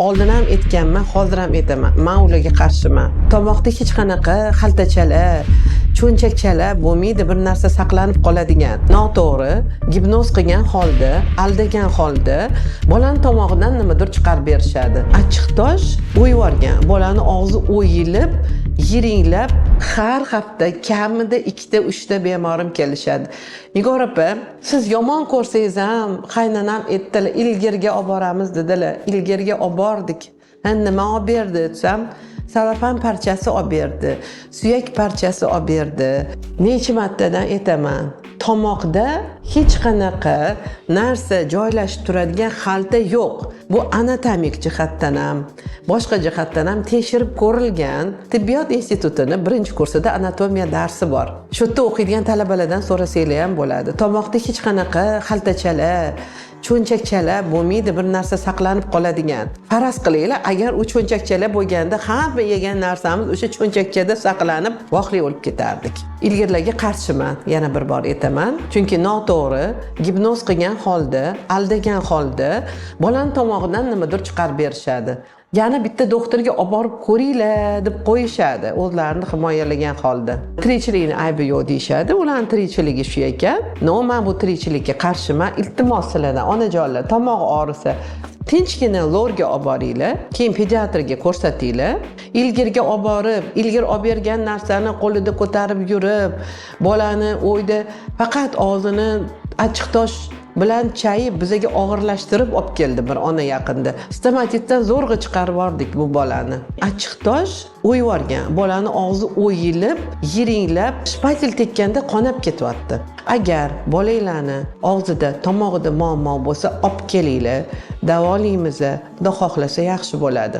Oldin ham aytganman, hozir ham aytaman. Men ularga qarshiman. Tomoqda hech qanaqa xaltachalar, cho'nchakchalar bo'lmaydi, bir narsa saqlanib qoladigan. Noto'g'ri, gipnoz qilgan holda, aldagan holda bolani tomog'idan nimadir chiqarib berishadi. Achchiq tosh o'yvorgan, bolani og'zi o'yilib, yiringlab, har hafta kamida 2-3 ta bemorim kelishadi. Nigor opa, siz yomon ko'rsangiz ham, qaynanam aytdilar, ilgirga olib boramiz dedilar. Ilgirga olib bordik. Nima olib berdi desam, sarafan parchasi olib berdi, suyak parchasi olib berdi. Necha martadan aytaman, tomoqda hech qanaqa narsa joylashib turadigan xalta yo'q. Bu anatomik jihatdan ham, boshqa jihatdan ham tekshirib ko'rilgan. Tibbiyot institutini 1-kursida anatomiya darsi bor. Shu yerda o'qiydigan talabalardan so'rasanglar ham bo'ladi. Tomoqda hech qanaqa xaltachalar, cho'nchakchalar bo'lmaydi, bir narsa saqlanib qoladigan. Faraz qilinglar, agar u cho'nchakchalar bo'lganda hamma yegan narsamiz o'sha cho'nchakchada saqlanib, voqli o'lib ketardik. Ilgirlarga qarshiman, yana bir bor aytaman. Chunki noto'g'ri, gipnoz qilgan holda, aldagan holda bolani tomog'idan nimadir chiqarib berishadi. Yana bitta doktorga olib borib ko'ringlar deb qo'yishadi, o'zlarini himoyalagan holda. Tirikchilikni aybi yo'q deyshadi, ularning tirikchiligi shu ekan. Men bu tirikchilikka qarshiman. Iltimos sizlardan, onajonlar, tomoq og'risa tinchgina lorga olib boringlar, keyin pediatrga ko'rsatinglar. Ilgirga olib borib, ilgir olib bergan narsani qo'lida ko'tarib yurib, bolani o'yda faqat og'zini achchiq tosh bilan chayib bizaga og'irlashtirib olib keldi bir ona yaqinda. Stomatitdan zo'rg'a chiqarib yubordik bu bolani. Achchiq tosh o'yvorgan, bolani og'zi o'yilib, yiringlab, shpatel tekkanda qonab ketyapti. Agar bolanglarni og'zida, tomog'ida muammo bo'lsa, olib kelinglar, davolaymiz, xudo xohlasa yaxshi bo'ladi.